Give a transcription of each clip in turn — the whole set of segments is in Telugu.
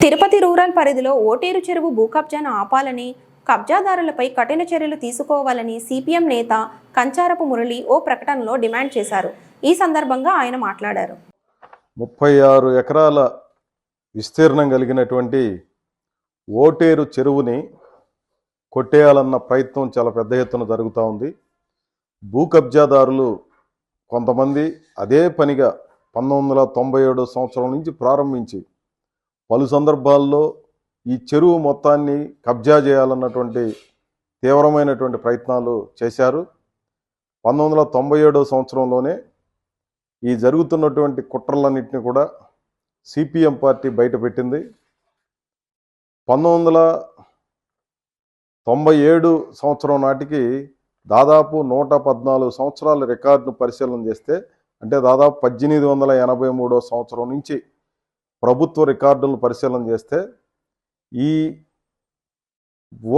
తిరుపతి రూరల్ పరిధిలో ఓటేరు చెరువు భూ కబ్జాను ఆపాలని, కబ్జాదారులపై కఠిన చర్యలు తీసుకోవాలని సిపిఎం నేత కంచారపు మురళి ఓ ప్రకటనలో డిమాండ్ చేశారు. ఈ సందర్భంగా ఆయన మాట్లాడారు. 36 ఎకరాల విస్తీర్ణం కలిగినటువంటి ఓటేరు చెరువుని కొట్టేయాలన్న ప్రయత్నం చాలా పెద్ద ఎత్తున జరుగుతూ ఉంది. భూ కబ్జాదారులు కొంతమంది అదే పనిగా 1997 సంవత్సరం నుంచి ప్రారంభించి పలు సందర్భాల్లో ఈ చెరువు మొత్తాన్ని కబ్జా చేయాలన్నటువంటి తీవ్రమైనటువంటి ప్రయత్నాలు చేశారు. 1997 సంవత్సరంలోనే ఈ జరుగుతున్నటువంటి కుట్రలన్నింటినీ కూడా సిపిఎం పార్టీ బయటపెట్టింది. 1997 సంవత్సరం నాటికి దాదాపు 114 సంవత్సరాల రికార్డును పరిశీలన చేస్తే, అంటే దాదాపు 1883 సంవత్సరం నుంచి ప్రభుత్వ రికార్డులను పరిశీలన చేస్తే ఈ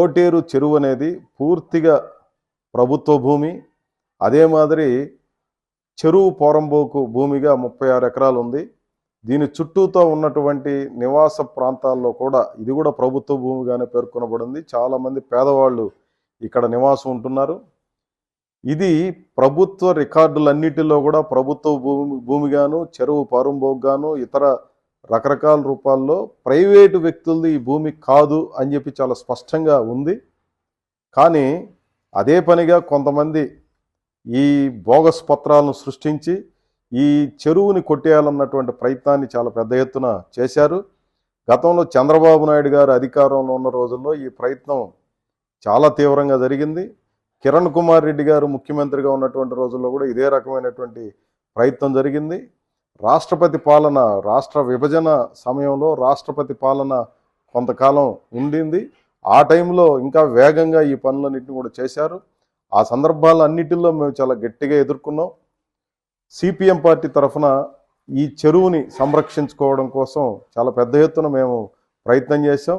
ఓటేరు చెరువు అనేది పూర్తిగా ప్రభుత్వ భూమి. అదే మాదిరి చెరువు పోరంబోకు భూమిగా 36 ఎకరాలు ఉంది. దీని చుట్టూతో ఉన్నటువంటి నివాస ప్రాంతాల్లో కూడా ఇది కూడా ప్రభుత్వ భూమిగానే పేర్కొనబడింది. చాలామంది పేదవాళ్ళు ఇక్కడ నివాసం ఉంటున్నారు. ఇది ప్రభుత్వ రికార్డులన్నిటిలో కూడా ప్రభుత్వ భూమిగాను, చెరువు పోరంబోకుగాను, ఇతర రకరకాల రూపాల్లో ప్రైవేటు వ్యక్తులది ఈ భూమి కాదు అని చెప్పి చాలా స్పష్టంగా ఉంది. కానీ అదే పనిగా కొంతమంది ఈ బోగస్ పత్రాలను సృష్టించి ఈ చెరువుని కొట్టేయాలన్నటువంటి ప్రయత్నాన్ని చాలా పెద్ద ఎత్తున చేశారు. గతంలో చంద్రబాబు నాయుడు గారు అధికారంలో ఉన్న రోజుల్లో ఈ ప్రయత్నం చాలా తీవ్రంగా జరిగింది. కిరణ్ కుమార్ రెడ్డి గారు ముఖ్యమంత్రిగా ఉన్నటువంటి రోజుల్లో కూడా ఇదే రకమైనటువంటి ప్రయత్నం జరిగింది. రాష్ట్రపతి పాలన, రాష్ట్ర విభజన సమయంలో రాష్ట్రపతి పాలన కొంతకాలం ఉండింది. ఆ టైంలో ఇంకా వేగంగా ఈ పనులన్నింటినీ కూడా చేశారు. ఆ సందర్భాలన్నిటిలో మేము చాలా గట్టిగా ఎదుర్కొన్నాం. సిపిఎం పార్టీ తరఫున ఈ చెరువుని సంరక్షించుకోవడం కోసం చాలా పెద్ద ఎత్తున మేము ప్రయత్నం చేశాం.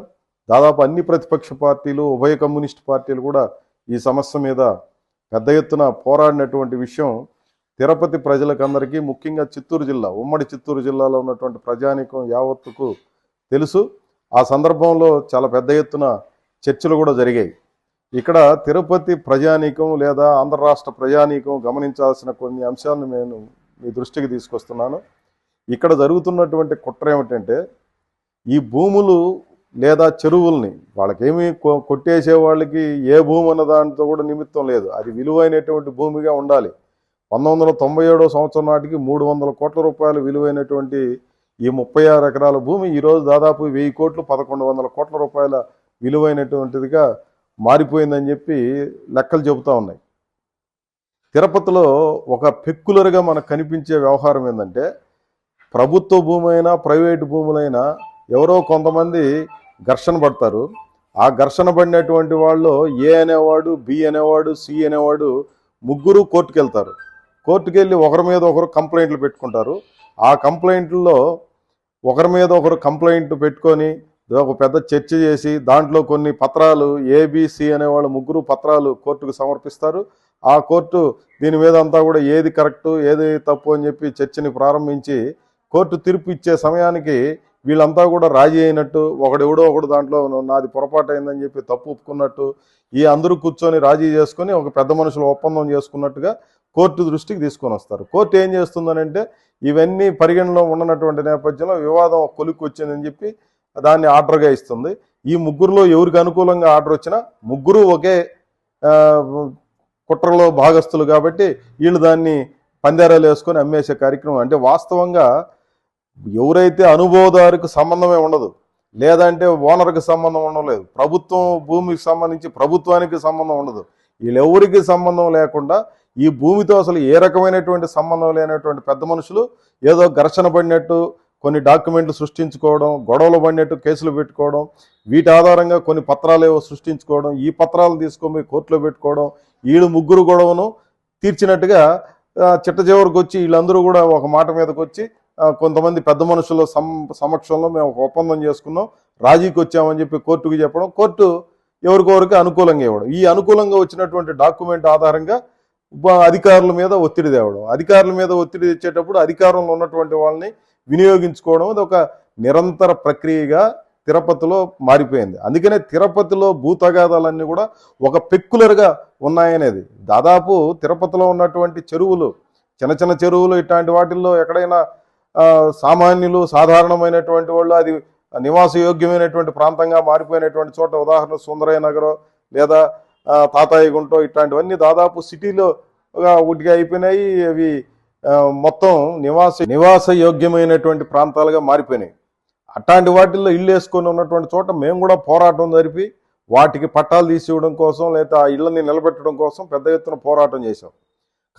దాదాపు అన్ని ప్రతిపక్ష పార్టీలు, ఉభయ కమ్యూనిస్ట్ పార్టీలు కూడా ఈ సమస్య మీద పెద్ద ఎత్తున పోరాడినటువంటి విషయం తిరుపతి ప్రజలకందరికీ, ముఖ్యంగా చిత్తూరు జిల్లా, ఉమ్మడి చిత్తూరు జిల్లాలో ఉన్నటువంటి ప్రజానీకం యావత్తుకు తెలుసు. ఆ సందర్భంలో చాలా పెద్ద ఎత్తున చర్చలు కూడా జరిగాయి. ఇక్కడ తిరుపతి ప్రజానీకం లేదా ఆంధ్ర రాష్ట్ర ప్రజానీకం గమనించాల్సిన కొన్ని అంశాలను నేను మీ దృష్టికి తీసుకొస్తున్నాను. ఇక్కడ జరుగుతున్నటువంటి కుట్ర ఏమిటంటే, ఈ భూములు లేదా చెరువుల్ని వాళ్ళకేమీ కొట్టేసే వాళ్ళకి ఏ భూమి అన్న దానితో కూడా నిమిత్తం లేదు. అది విలువైనటువంటి భూమిగా ఉండాలి. 1997 సంవత్సరం నాటికి 300 కోట్ల రూపాయలు విలువైనటువంటి ఈ 36 ఎకరాల భూమి ఈరోజు దాదాపు 1000 కోట్లు, 1100 కోట్ల రూపాయల విలువైనటువంటిదిగా మారిపోయిందని చెప్పి లెక్కలు చెబుతూ ఉన్నాయి. తిరుపతిలో ఒక పెక్యులర్గా మనకు కనిపించే వ్యవహారం ఏంటంటే, ప్రభుత్వ భూమి అయినా ప్రైవేటు భూములైనా ఎవరో కొంతమంది ఘర్షణ పడతారు. ఆ ఘర్షణ పడినటువంటి వాళ్ళు ఏ అనేవాడు, బి అనేవాడు, సి అనేవాడు ముగ్గురు కోర్టుకు వెళ్తారు. కోర్టుకు వెళ్ళి ఒకరి మీద ఒకరు కంప్లైంట్లు పెట్టుకుంటారు. ఆ కంప్లైంట్లలో ఒకరి మీద ఒకరు కంప్లైంట్ పెట్టుకొని ఒక పెద్ద చర్చ చేసి దాంట్లో కొన్ని పత్రాలు ఏబిసి అనేవాళ్ళు ముగ్గురు పత్రాలు కోర్టుకు సమర్పిస్తారు. ఆ కోర్టు దీని మీద అంతా కూడా ఏది కరెక్టు ఏది తప్పు అని చెప్పి చర్చని ప్రారంభించి కోర్టు తీర్పు ఇచ్చే సమయానికి వీళ్ళంతా కూడా రాజీ అయినట్టు, ఒకడు దాంట్లో నాది పొరపాటు అయిందని చెప్పి తప్పు ఒప్పుకున్నట్టు, ఈ అందరూ కూర్చొని రాజీ చేసుకొని ఒక పెద్ద మనుషులు ఒప్పందం చేసుకున్నట్టుగా కోర్టు దృష్టికి తీసుకొని వస్తారు. కోర్టు ఏం చేస్తుందనంటే, ఇవన్నీ పరిగణలో ఉండనటువంటి నేపథ్యంలో వివాదం కొలిక్కి వచ్చిందని చెప్పి దాన్ని ఆర్డర్గా ఇస్తుంది. ఈ ముగ్గురులో ఎవరికి అనుకూలంగా ఆర్డర్ వచ్చినా ముగ్గురు ఒకే కుట్రలో భాగస్తులు కాబట్టి వీళ్ళు దాన్ని పందేరాలు వేసుకొని అమ్మేసే కార్యక్రమం. అంటే వాస్తవంగా ఎవరైతే అనుభవదారుకు సంబంధమే ఉండదు, లేదంటే ఓనర్కి సంబంధం ఉండలేదు, ప్రభుత్వం భూమికి సంబంధించి ప్రభుత్వానికి సంబంధం ఉండదు, వీళ్ళెవరికి సంబంధం లేకుండా ఈ భూమితో అసలు ఏ రకమైనటువంటి సంబంధం లేనటువంటి పెద్ద మనుషులు ఏదో ఘర్షణ పడినట్టు కొన్ని డాక్యుమెంట్లు సృష్టించుకోవడం, గొడవలు పడినట్టు కేసులు పెట్టుకోవడం, వీటి ఆధారంగా కొన్ని పత్రాలు ఏవో సృష్టించుకోవడం, ఈ పత్రాలు తీసుకొని కోర్టులో పెట్టుకోవడం, వీళ్ళు ముగ్గురు గొడవను తీర్చినట్టుగా చిట్ట చివరికి వచ్చి వీళ్ళందరూ కూడా ఒక మాట మీదకి వచ్చి కొంతమంది పెద్ద మనుషుల సమక్షంలో మేము ఒక ఒప్పందం చేసుకున్నాం, రాజీకి వచ్చామని చెప్పి కోర్టుకు చెప్పడం, కోర్టు ఎవరికొవరికి అనుకూలంగా ఇవ్వడం. ఈ అనుకూలంగా వచ్చినటువంటి డాక్యుమెంట్ ఆధారంగా అధికారుల మీద ఒత్తిడి తేవడం, అధికారుల మీద ఒత్తిడి తెచ్చేటప్పుడు అధికారంలో ఉన్నటువంటి వాళ్ళని వినియోగించుకోవడం, అది ఒక నిరంతర ప్రక్రియగా తిరుపతిలో మారిపోయింది. అందుకనే తిరుపతిలో భూ తగాదాలన్నీ కూడా ఒక పెక్యులర్గా ఉన్నాయనేది. దాదాపు తిరుపతిలో ఉన్నటువంటి చెరువులు, చిన్న చిన్న చెరువులు, ఇట్లాంటి వాటిల్లో ఎక్కడైనా సామాన్యులు, సాధారణమైనటువంటి వాళ్ళు అది నివాసయోగ్యమైనటువంటి ప్రాంతంగా మారిపోయినటువంటి చోట, ఉదాహరణ సుందరయ్య నగరం లేదా తాతాయి గుంటో, ఇట్లాంటివన్నీ దాదాపు సిటీలో ఉట్టిగా అయిపోయినాయి. అవి మొత్తం నివాసయోగ్యమైనటువంటి ప్రాంతాలుగా మారిపోయినాయి. అట్లాంటి వాటిల్లో ఇళ్ళు వేసుకొని ఉన్నటువంటి చోట మేము కూడా పోరాటం జరిపి వాటికి పట్టాలు తీసివ్వడం కోసం లేదా ఆ ఇళ్ళని నిలబెట్టడం కోసం పెద్ద ఎత్తున పోరాటం చేశాం.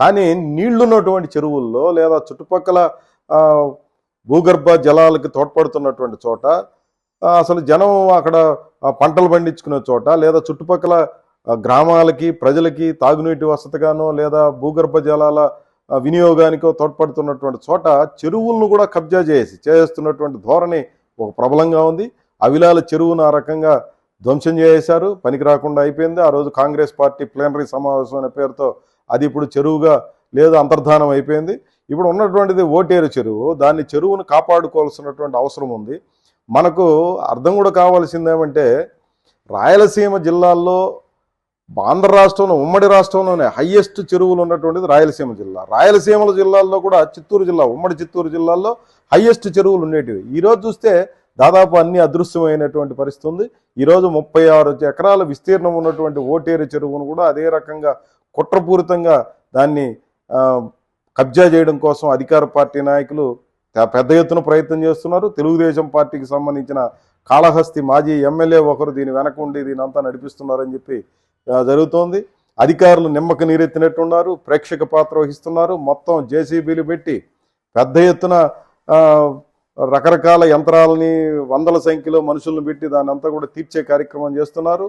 కానీ నీళ్లున్నటువంటి చెరువుల్లో లేదా చుట్టుపక్కల భూగర్భ జలాలకి తోడ్పడుతున్నటువంటి చోట, అసలు జనం అక్కడ పంటలు పండించుకునే చోట లేదా చుట్టుపక్కల గ్రామాలకి ప్రజలకి తాగునీటి వసతిగానో లేదా భూగర్భ జలాల వినియోగానికో తోడ్పడుతున్నటువంటి చోట చెరువులను కూడా కబ్జా చేస్తున్నటువంటి ధోరణి ఒక ప్రబలంగా ఉంది. అవిలాల చెరువును ఆ రకంగా ధ్వంసం చేశారు, పనికి రాకుండా అయిపోయింది. ఆ రోజు కాంగ్రెస్ పార్టీ ప్లేనరీ సమావేశం అనే పేరుతో అది ఇప్పుడు చెరువుగా లేదు, అంతర్ధానం అయిపోయింది. ఇప్పుడు ఉన్నటువంటిది ఓటేరు చెరువు. దాన్ని చెరువును కాపాడుకోవాల్సినటువంటి అవసరం ఉంది. మనకు అర్థం కూడా కావాల్సిందేమంటే, రాయలసీమ జిల్లాల్లో ఆంధ్ర రాష్ట్రంలో, ఉమ్మడి రాష్ట్రంలోనే హయ్యెస్ట్ చెరువులు ఉన్నటువంటిది రాయలసీమ జిల్లా. రాయలసీమ జిల్లాల్లో కూడా చిత్తూరు జిల్లా, ఉమ్మడి చిత్తూరు జిల్లాల్లో హయ్యెస్ట్ చెరువులు ఉండేటివి. ఈరోజు చూస్తే దాదాపు అన్ని అదృశ్యమైనటువంటి పరిస్థితి ఉంది. ఈరోజు 36 ఎకరాల విస్తీర్ణం ఉన్నటువంటి ఓటేరు చెరువును కూడా అదే రకంగా కుట్రపూరితంగా దాన్ని కబ్జా చేయడం కోసం అధికార పార్టీ నాయకులు పెద్ద ఎత్తున ప్రయత్నం చేస్తున్నారు. తెలుగుదేశం పార్టీకి సంబంధించిన కాళహస్తి మాజీ ఎమ్మెల్యే ఒకరు దీని వెనక ఉండి దీని అంతా నడిపిస్తున్నారని చెప్పి జరుగుతోంది. అధికారులు నిమ్మక నీరెత్తినట్టున్నారు, ప్రేక్షక పాత్ర వహిస్తున్నారు. మొత్తం జేసీబీలు పెట్టి పెద్ద ఎత్తున రకరకాల యంత్రాలని, వందల సంఖ్యలో మనుషులను పెట్టి దాన్ని అంతా కూడా తీర్చే కార్యక్రమం చేస్తున్నారు.